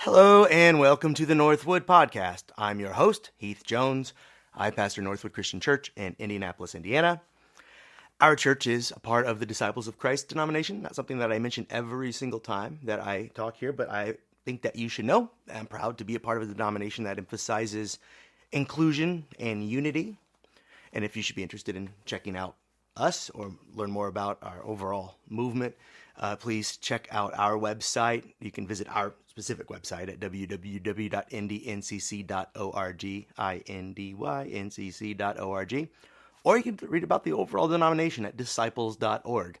Hello and welcome to the Northwood Podcast. I'm your host, Heath Jones. I pastor Northwood Christian Church in Indianapolis, Indiana. Our church is a part of the Disciples of Christ denomination. Not something that I mention every single time that I talk here, but I think that you should know. I'm proud to be a part of a denomination that emphasizes inclusion and unity. And if you should be interested in checking out us or learn more about our overall movement, please check out our website. You can visit our specific website at www.indyncc.org, INDYNCC.org, or you can read about the overall denomination at disciples.org.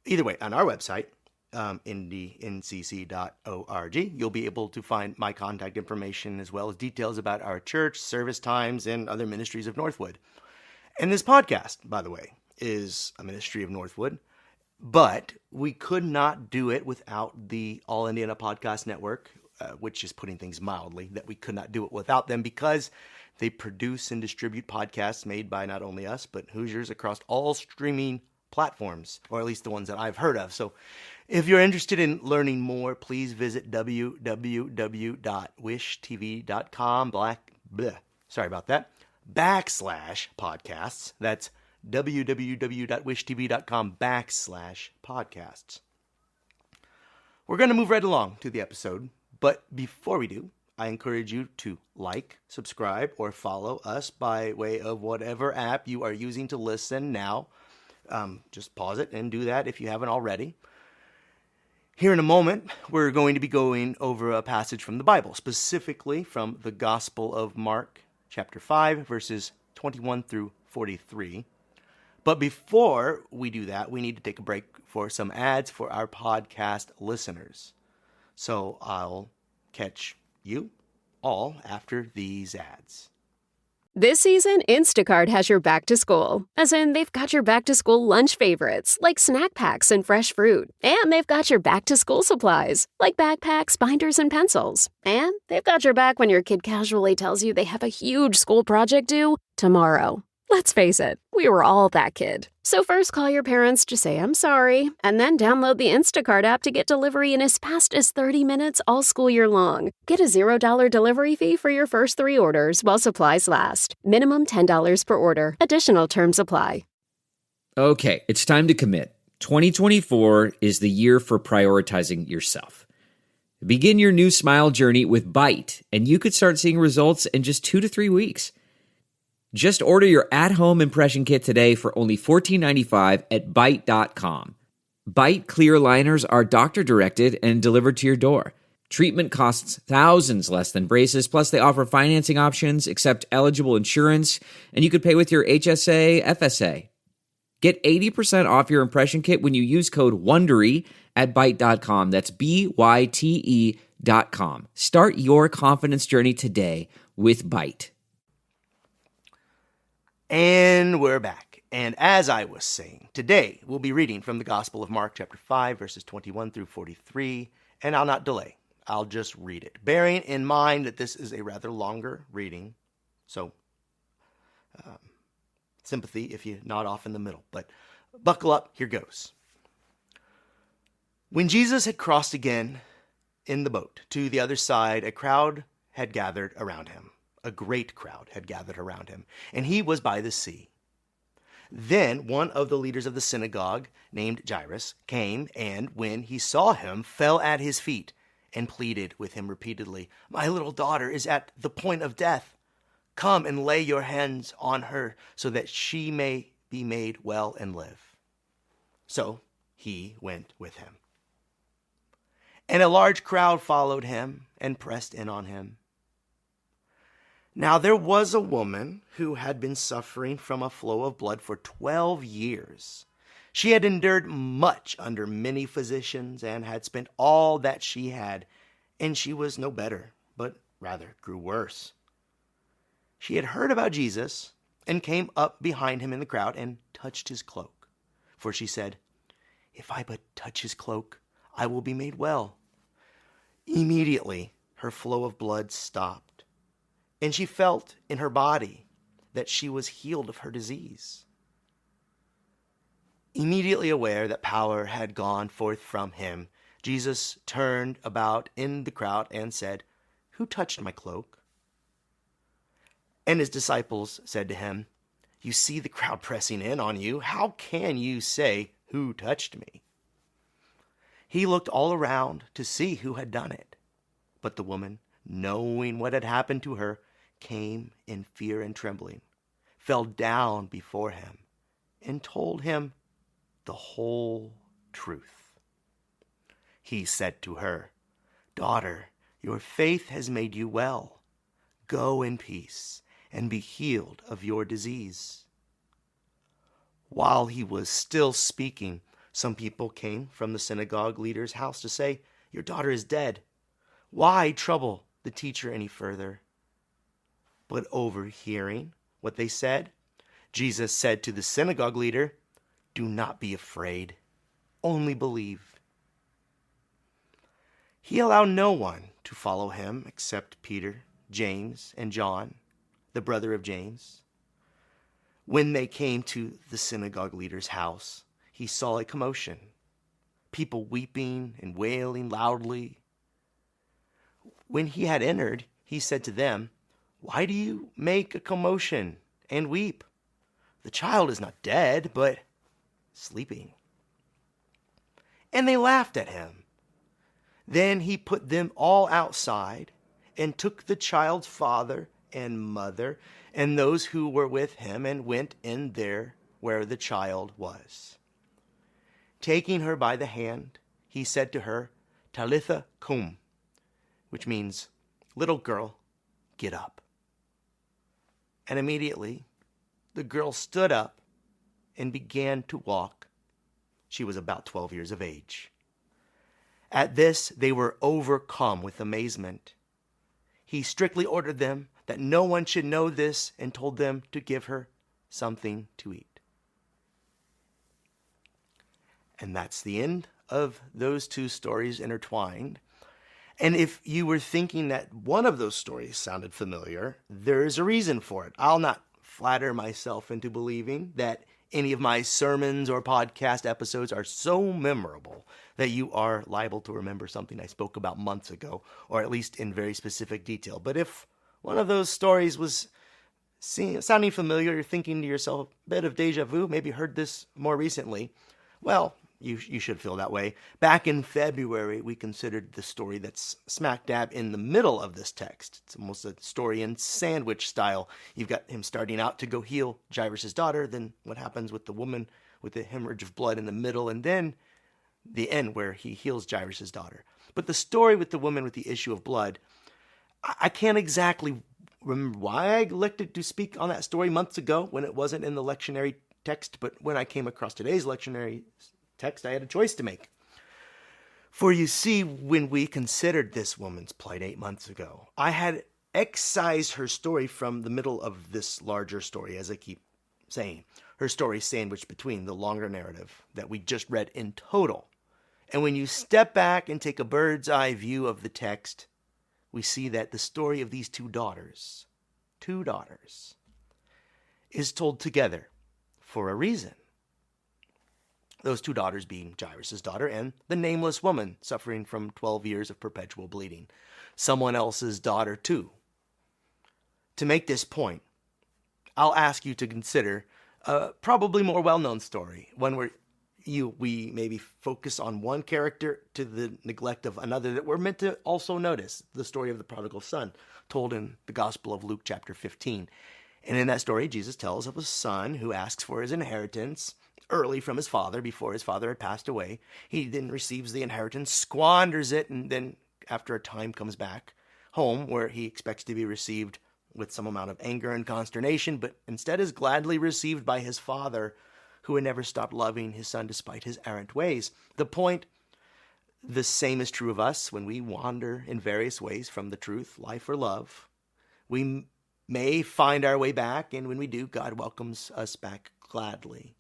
Either way, on our website, indyncc.org, you'll be able to find my contact information as well as details about our church, service times, and other ministries of Northwood. And this podcast, by the way, is a ministry of Northwood. But we could not do it without the All Indiana Podcast Network, which is putting things mildly, that we could not do it without them because they produce and distribute podcasts made by not only us, but Hoosiers across all streaming platforms, or at least the ones that I've heard of. So if you're interested in learning more, please visit www.wishtv.com/podcasts. That's www.wishtv.com/podcasts. We're going to move right along to the episode, but before we do, I encourage you to like, subscribe, or follow us by way of whatever app you are using to listen now. Just pause it and do that if you haven't already. Here in a moment, we're going to be going over a passage from the Bible, specifically from the Gospel of Mark, chapter 5, verses 21 through 43. But before we do that, we need to take a break for some ads for our podcast listeners. So I'll catch you all after these ads. This season, Instacart has your back to school. As in, they've got your back to school lunch favorites, like snack packs and fresh fruit. And they've got your back to school supplies, like backpacks, binders, and pencils. And they've got your back when your kid casually tells you they have a huge school project due tomorrow. Let's face it, we were all that kid. So first call your parents to say I'm sorry, and then download the Instacart app to get delivery in as fast as 30 minutes all school year long. Get a $0 delivery fee for your first 3 orders while supplies last. Minimum $10 per order. Additional terms apply. Okay, it's time to commit. 2024 is the year for prioritizing yourself. Begin your new smile journey with Byte, and you could start seeing results in just 2 to 3 weeks. Just order your at-home impression kit today for only $14.95 at Byte.com. Byte clear liners are doctor-directed and delivered to your door. Treatment costs thousands less than braces, plus they offer financing options, accept eligible insurance, and you could pay with your HSA, FSA. Get 80% off your impression kit when you use code WONDERY at Byte.com. That's BYTE.com. Start your confidence journey today with Byte. And we're back. And as I was saying, today we'll be reading from the Gospel of Mark, chapter 5, verses 21 through 43. And I'll not delay. I'll just read it, bearing in mind that this is a rather longer reading. So, sympathy if you nod off in the middle. But buckle up, here goes. When Jesus had crossed again in the boat to the other side, a crowd had gathered around him. A great crowd had gathered around him, and he was by the sea. Then one of the leaders of the synagogue, named Jairus, came and, when he saw him, fell at his feet and pleaded with him repeatedly, "My little daughter is at the point of death. Come and lay your hands on her so that she may be made well and live." So he went with him. And a large crowd followed him and pressed in on him. Now there was a woman who had been suffering from a flow of blood for 12 years. She had endured much under many physicians and had spent all that she had, and she was no better, but rather grew worse. She had heard about Jesus and came up behind him in the crowd and touched his cloak. For she said, "If I but touch his cloak, I will be made well." Immediately her flow of blood stopped, and she felt in her body that she was healed of her disease. Immediately aware that power had gone forth from him, Jesus turned about in the crowd and said, "Who touched my cloak?" And his disciples said to him, "You see the crowd pressing in on you. How can you say, 'Who touched me?'" He looked all around to see who had done it. But the woman, knowing what had happened to her, came in fear and trembling, fell down before him, and told him the whole truth. He said to her, "Daughter, your faith has made you well. Go in peace and be healed of your disease." While he was still speaking, some people came from the synagogue leader's house to say, "Your daughter is dead. Why trouble the teacher any further?" But overhearing what they said, Jesus said to the synagogue leader, "Do not be afraid, only believe." He allowed no one to follow him except Peter, James, and John, the brother of James. When they came to the synagogue leader's house, he saw a commotion, people weeping and wailing loudly. When he had entered, he said to them, "Why do you make a commotion and weep? The child is not dead, but sleeping." And they laughed at him. Then he put them all outside and took the child's father and mother and those who were with him and went in there where the child was. Taking her by the hand, he said to her, "Talitha cum," which means, "Little girl, get up." And immediately the girl stood up and began to walk. She was about 12 years of age. At this, they were overcome with amazement. He strictly ordered them that no one should know this and told them to give her something to eat. And that's the end of those two stories intertwined. And if you were thinking that one of those stories sounded familiar, there is a reason for it. I'll not flatter myself into believing that any of my sermons or podcast episodes are so memorable that you are liable to remember something I spoke about months ago, or at least in very specific detail. But if one of those stories was sounding familiar, you're thinking to yourself, a bit of deja vu, maybe heard this more recently, well, you should feel that way. Back in February, we considered the story that's smack dab in the middle of this text. It's almost a story in sandwich style. You've got him starting out to go heal Jairus' daughter, then what happens with the woman with the hemorrhage of blood in the middle, and then the end where he heals Jairus' daughter. But the story with the woman with the issue of blood, I can't exactly remember why I elected to speak on that story months ago when it wasn't in the lectionary text, but when I came across today's lectionary text, I had a choice to make. For you see, when we considered this woman's plight 8 months ago, I had excised her story from the middle of this larger story, as I keep saying. Her story sandwiched between the longer narrative that we just read in total. And when you step back and take a bird's eye view of the text, we see that the story of these two daughters, is told together for a reason. Those two daughters being Jairus' daughter and the nameless woman suffering from 12 years of perpetual bleeding. Someone else's daughter too. To make this point, I'll ask you to consider a probably more well-known story, one where we maybe focus on one character to the neglect of another that we're meant to also notice, the story of the prodigal son, told in the Gospel of Luke chapter 15. And in that story, Jesus tells of a son who asks for his inheritance early from his father, before his father had passed away. He then receives the inheritance, squanders it, and then after a time comes back home where he expects to be received with some amount of anger and consternation, but instead is gladly received by his father, who had never stopped loving his son despite his errant ways. The point, the same is true of us when we wander in various ways from the truth, life, or love. We may find our way back, and when we do, God welcomes us back gladly.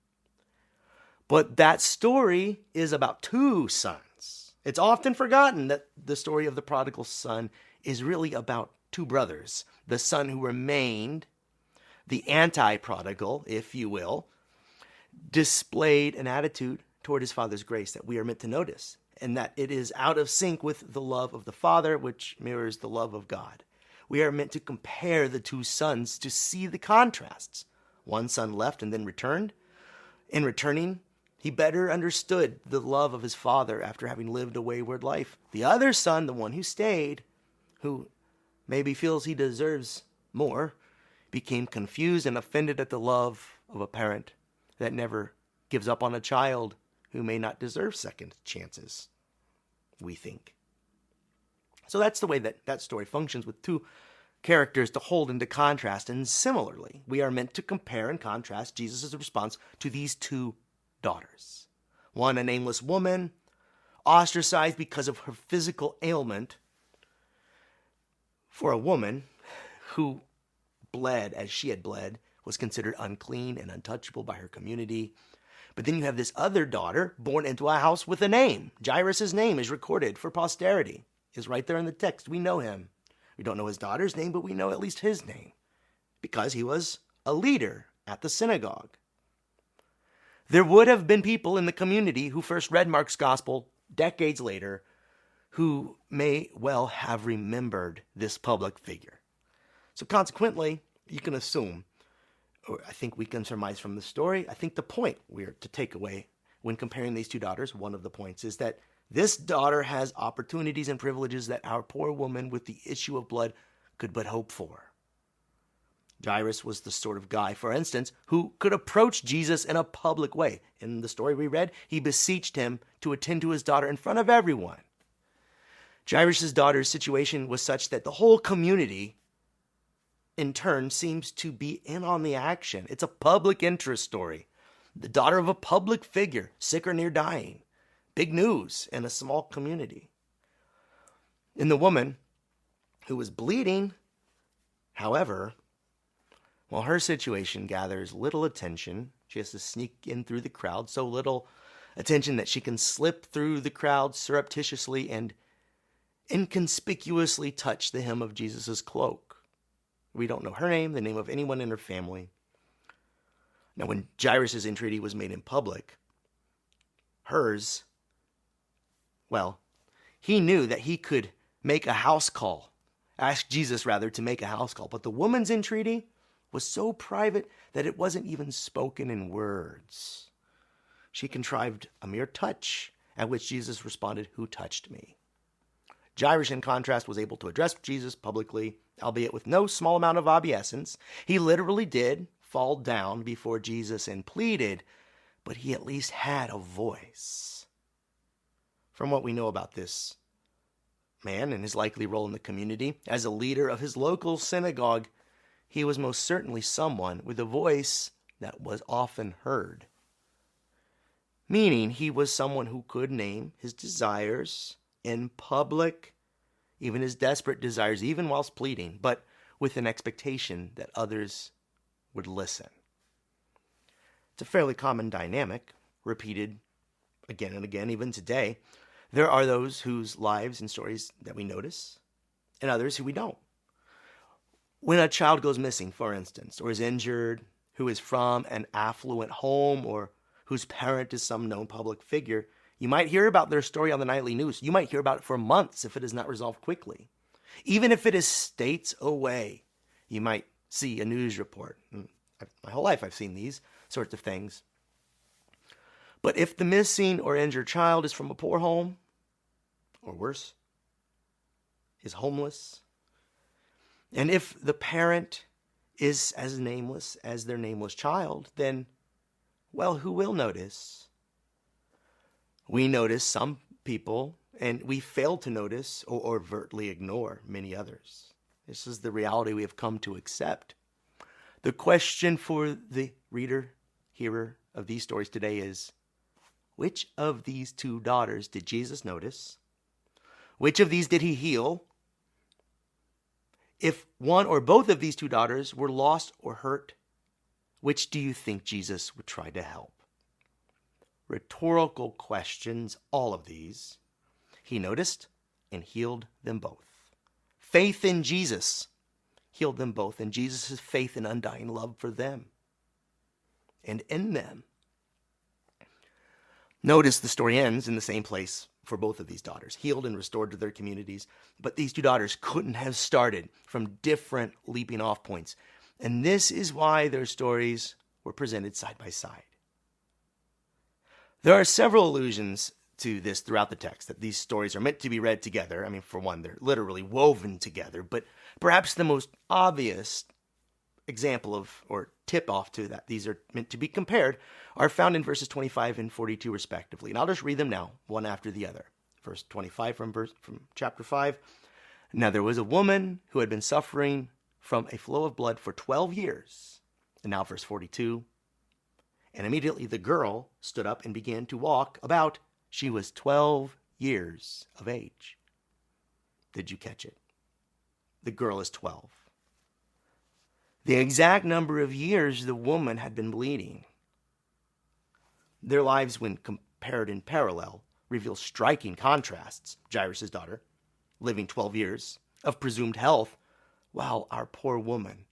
But that story is about two sons. It's often forgotten that the story of the prodigal son is really about two brothers. The son who remained, the anti-prodigal, if you will, displayed an attitude toward his father's grace that we are meant to notice and that it is out of sync with the love of the Father, which mirrors the love of God. We are meant to compare the two sons to see the contrasts. One son left and then returned. In returning, he better understood the love of his father after having lived a wayward life. The other son, the one who stayed, who maybe feels he deserves more, became confused and offended at the love of a parent that never gives up on a child who may not deserve second chances, we think. So that's the way that story functions, with two characters to hold into contrast. And similarly, we are meant to compare and contrast Jesus' response to these two daughters. One, a nameless woman, ostracized because of her physical ailment, for a woman who bled as she had bled, was considered unclean and untouchable by her community. But then you have this other daughter born into a house with a name. Jairus' name is recorded for posterity. Is right there in the text. We know him. We don't know his daughter's name, but we know at least his name, because he was a leader at the synagogue. There would have been people in the community who first read Mark's gospel decades later who may well have remembered this public figure. So consequently, you can assume, or I think we can surmise from the story, I think the point we are to take away when comparing these two daughters, one of the points is that this daughter has opportunities and privileges that our poor woman with the issue of blood could but hope for. Jairus was the sort of guy, for instance, who could approach Jesus in a public way. In the story we read, he beseeched him to attend to his daughter in front of everyone. Jairus' daughter's situation was such that the whole community, in turn, seems to be in on the action. It's a public interest story. The daughter of a public figure, sick or near dying. Big news in a small community. In the woman who was bleeding, however, while her situation gathers little attention, she has to sneak in through the crowd, so little attention that she can slip through the crowd surreptitiously and inconspicuously touch the hem of Jesus' cloak. We don't know her name, the name of anyone in her family. Now, when Jairus' entreaty was made in public, hers, well, he knew that he could make a house call, ask Jesus rather to make a house call. But the woman's entreaty was so private that it wasn't even spoken in words. She contrived a mere touch, at which Jesus responded, "Who touched me?" Jairus, in contrast, was able to address Jesus publicly, albeit with no small amount of obeisance. He literally did fall down before Jesus and pleaded, but he at least had a voice. From what we know about this man and his likely role in the community, as a leader of his local synagogue, he was most certainly someone with a voice that was often heard. Meaning he was someone who could name his desires in public, even his desperate desires, even whilst pleading, but with an expectation that others would listen. It's a fairly common dynamic, repeated again and again, even today. There are those whose lives and stories that we notice, and others who we don't. When a child goes missing, for instance, or is injured, who is from an affluent home, or whose parent is some known public figure, you might hear about their story on the nightly news. You might hear about it for months if it is not resolved quickly. Even if it is states away, you might see a news report. My whole life I've seen these sorts of things. But if the missing or injured child is from a poor home, or worse, is homeless, and if the parent is as nameless as their nameless child, then, well, who will notice? We notice some people, and we fail to notice or overtly ignore many others. This is the reality we have come to accept. The question for the reader, hearer of these stories today is, which of these two daughters did Jesus notice? Which of these did he heal? If one or both of these two daughters were lost or hurt, which do you think Jesus would try to help? Rhetorical questions, all of these. He noticed and healed them both. Faith in Jesus healed them both, and Jesus' faith and undying love for them and in them. Notice the story ends in the same place for both of these daughters, healed and restored to their communities. But these two daughters couldn't have started from different leaping off points. And this is why their stories were presented side by side. There are several allusions to this throughout the text, that these stories are meant to be read together. I mean, for one, they're literally woven together, but perhaps the most obvious example of, or tip off to that these are meant to be compared, are found in verses 25 and 42 respectively. And I'll just read them now, one after the other. Verse 25 from chapter 5. Now there was a woman who had been suffering from a flow of blood for 12 years. And now verse 42. And immediately the girl stood up and began to walk about. She was 12 years of age. Did you catch it? The girl is 12. The exact number of years the woman had been bleeding. Their lives, when compared in parallel, reveal striking contrasts. Jairus' daughter, living 12 years of presumed health, while our poor woman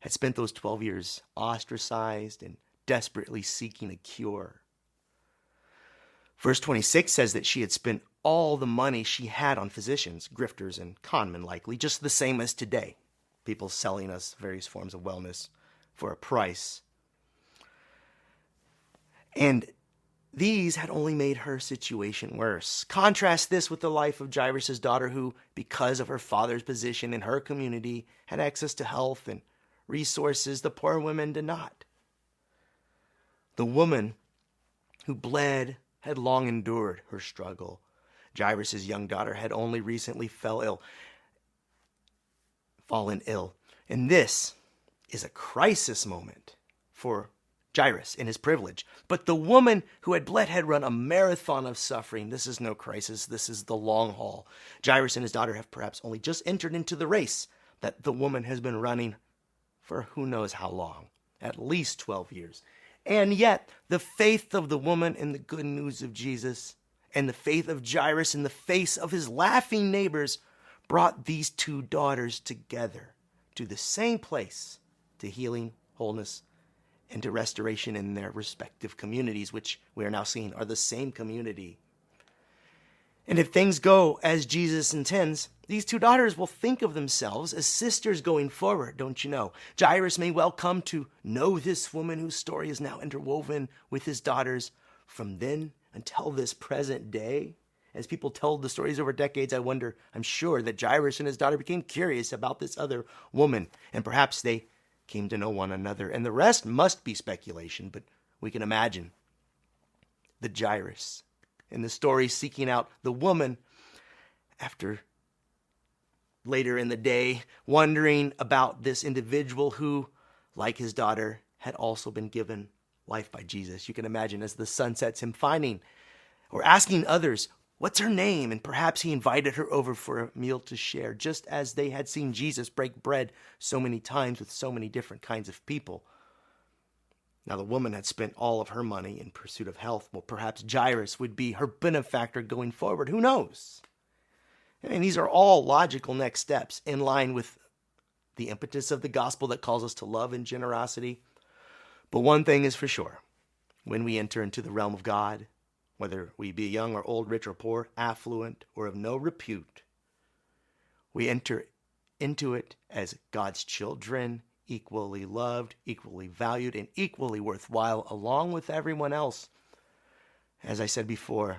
had spent those 12 years ostracized and desperately seeking a cure. Verse 26 says that she had spent all the money she had on physicians, grifters, and conmen likely, just the same as today. People selling us various forms of wellness for a price. And these had only made her situation worse. Contrast this with the life of Jairus' daughter, who, because of her father's position in her community, had access to health and resources the poor women did not. The woman who bled had long endured her struggle. Jairus' young daughter had only recently fallen ill. And this is a crisis moment for Jairus in his privilege. But the woman who had bled had run a marathon of suffering. This is no crisis. This is the long haul. Jairus and his daughter have perhaps only just entered into the race that the woman has been running for who knows how long, at least 12 years. And yet, the faith of the woman in the good news of Jesus and the faith of Jairus in the face of his laughing neighbors brought these two daughters together to the same place, to healing, wholeness, and to restoration in their respective communities, which we are now seeing are the same community. And if things go as Jesus intends, these two daughters will think of themselves as sisters going forward, don't you know? Jairus may well come to know this woman whose story is now interwoven with his daughters from then until this present day. As people told the stories over decades, I'm sure that Jairus and his daughter became curious about this other woman, and perhaps they came to know one another. And the rest must be speculation, but we can imagine the Jairus in the story seeking out the woman after later in the day wondering about this individual who, like his daughter, had also been given life by Jesus. You can imagine as the sun sets him finding or asking others, what's her name? And perhaps he invited her over for a meal to share, just as they had seen Jesus break bread so many times with so many different kinds of people. Now the woman had spent all of her money in pursuit of health. Well, perhaps Jairus would be her benefactor going forward. Who knows? And these are all logical next steps in line with the impetus of the gospel that calls us to love and generosity. But one thing is for sure. When we enter into the realm of God, whether we be young or old, rich or poor, affluent or of no repute, we enter into it as God's children, equally loved, equally valued, and equally worthwhile, along with everyone else. As I said before,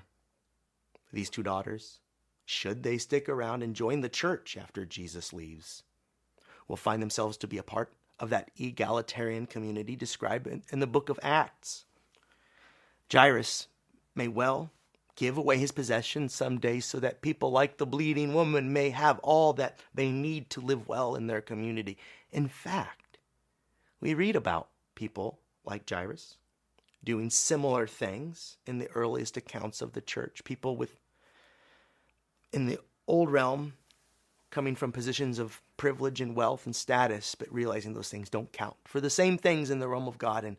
these two daughters, should they stick around and join the church after Jesus leaves, will find themselves to be a part of that egalitarian community described in the book of Acts. Jairus may well give away his possessions someday so that people like the bleeding woman may have all that they need to live well in their community. In fact, we read about people like Jairus doing similar things in the earliest accounts of the church. People in the old realm coming from positions of privilege and wealth and status, but realizing those things don't count for the same things in the realm of God and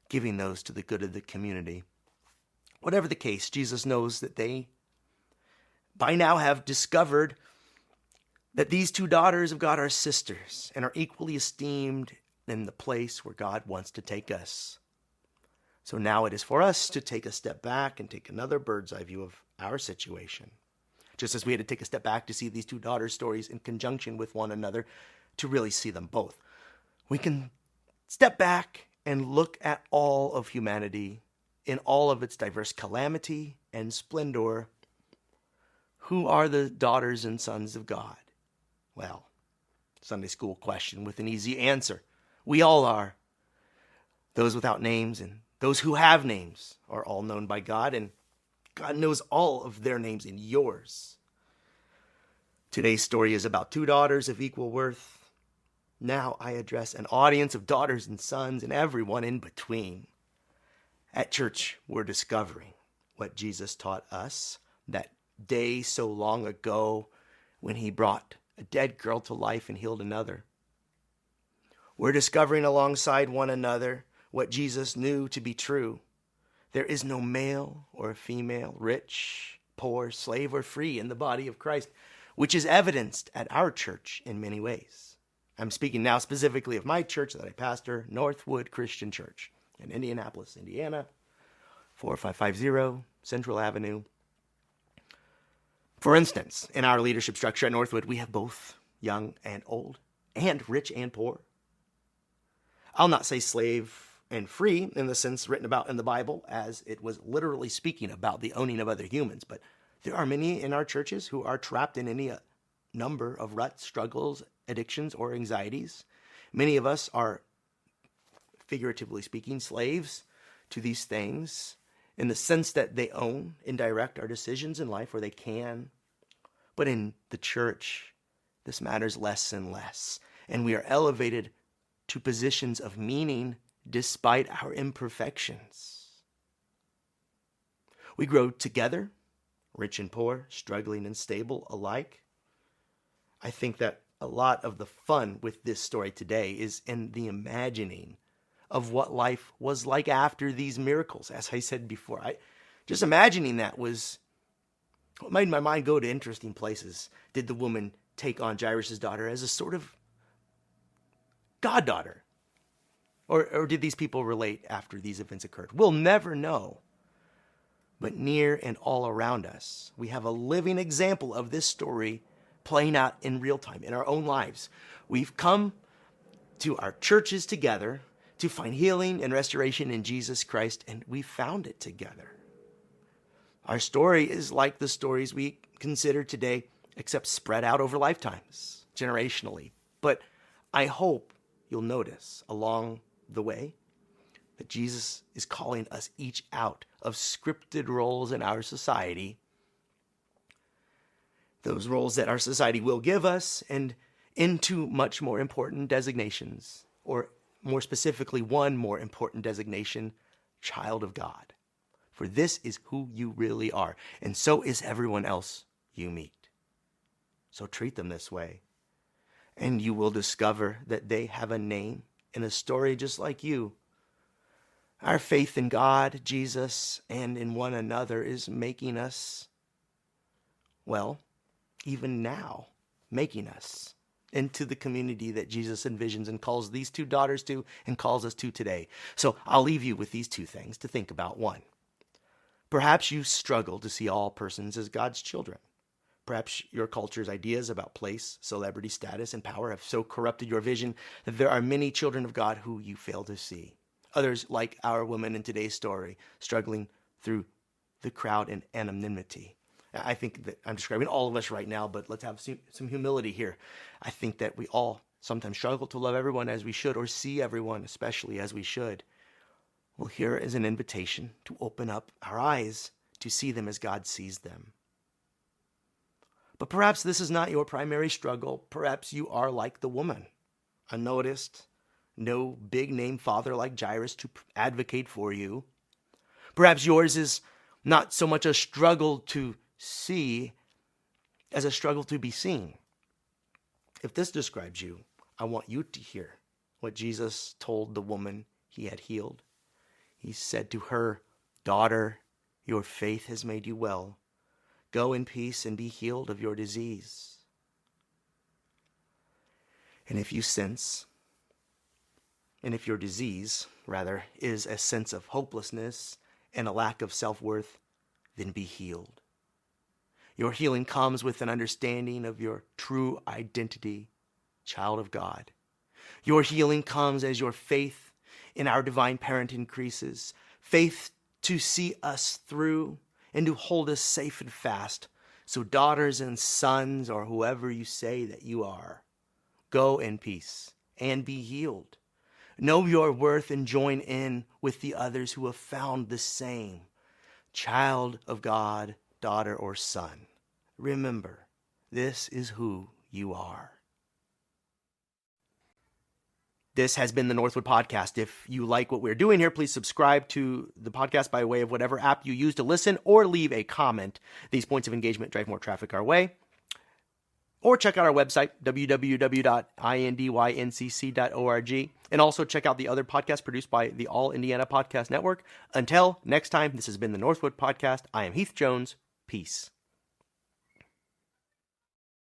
giving those to the good of the community. Whatever the case, Jesus knows that they by now have discovered that these two daughters of God are sisters and are equally esteemed in the place where God wants to take us. So now it is for us to take a step back and take another bird's eye view of our situation. Just as we had to take a step back to see these two daughters' stories in conjunction with one another to really see them both. We can step back and look at all of humanity in all of its diverse calamity and splendor. Who are the daughters and sons of God? Well, Sunday school question with an easy answer. We all are. Those without names and those who have names are all known by God, and God knows all of their names and yours. Today's story is about two daughters of equal worth. Now I address an audience of daughters and sons and everyone in between. At church, we're discovering what Jesus taught us that day so long ago when he brought a dead girl to life and healed another. We're discovering alongside one another what Jesus knew to be true. There is no male or female, rich, poor, slave, or free in the body of Christ, which is evidenced at our church in many ways. I'm speaking now specifically of my church that I pastor, Northwood Christian Church in Indianapolis, Indiana, 4550 Central Avenue. For instance, in our leadership structure at Northwood, we have both young and old, and rich and poor. I'll not say slave and free in the sense written about in the Bible, as it was literally speaking about the owning of other humans, but there are many in our churches who are trapped in any number of ruts, struggles, addictions, or anxieties. Many of us are, figuratively speaking, slaves to these things in the sense that they own and direct our decisions in life, or they can. But in the church, this matters less and less, and we are elevated to positions of meaning despite our imperfections. We grow together, rich and poor, struggling and stable alike. I think that a lot of the fun with this story today is in the imagining of what life was like after these miracles. As I said before, just imagining that was what made my mind go to interesting places. Did the woman take on Jairus' daughter as a sort of goddaughter? Or did these people relate after these events occurred? We'll never know. But near and all around us, we have a living example of this story playing out in real time in our own lives. We've come to our churches together to find healing and restoration in Jesus Christ, and we found it together. Our story is like the stories we consider today, except spread out over lifetimes, generationally. But I hope you'll notice along the way that Jesus is calling us each out of scripted roles in our society, those roles that our society will give us, and into much more important designations, or more specifically, one more important designation, child of God. For this is who you really are, and so is everyone else you meet. So treat them this way, and you will discover that they have a name and a story just like you. Our faith in God, Jesus, and in one another is making us, well, even now, making us into the community that Jesus envisions and calls these two daughters to and calls us to today. So I'll leave you with these two things to think about. One, perhaps you struggle to see all persons as God's children. Perhaps your culture's ideas about place, celebrity status, and power have so corrupted your vision that there are many children of God who you fail to see. Others, like our woman in today's story, struggling through the crowd and anonymity. I think that I'm describing all of us right now, but let's have some humility here. I think that we all sometimes struggle to love everyone as we should, or see everyone especially as we should. Well, here is an invitation to open up our eyes to see them as God sees them. But perhaps this is not your primary struggle. Perhaps you are like the woman, unnoticed, no big-name father like Jairus to advocate for you. Perhaps yours is not so much a struggle to see as a struggle to be seen. If this describes you, I want you to hear what Jesus told the woman he had healed. He said to her, "Daughter, your faith has made you well. Go in peace and be healed of your disease." And if you sense, and if your disease, rather, is a sense of hopelessness and a lack of self-worth, then be healed. Your healing comes with an understanding of your true identity, child of God. Your healing comes as your faith in our divine parent increases, faith to see us through and to hold us safe and fast. So daughters and sons, or whoever you say that you are, go in peace and be healed. Know your worth and join in with the others who have found the same. Child of God, daughter or son, remember, this is who you are. This has been the Northwood Podcast. If you like what we're doing here, please subscribe to the podcast by way of whatever app you use to listen, or leave a comment. These points of engagement drive more traffic our way. Or check out our website, www.indYncc.org. And also check out the other podcasts produced by the All Indiana Podcast Network. Until next time, this has been the Northwood Podcast. I am Heath Jones. Peace.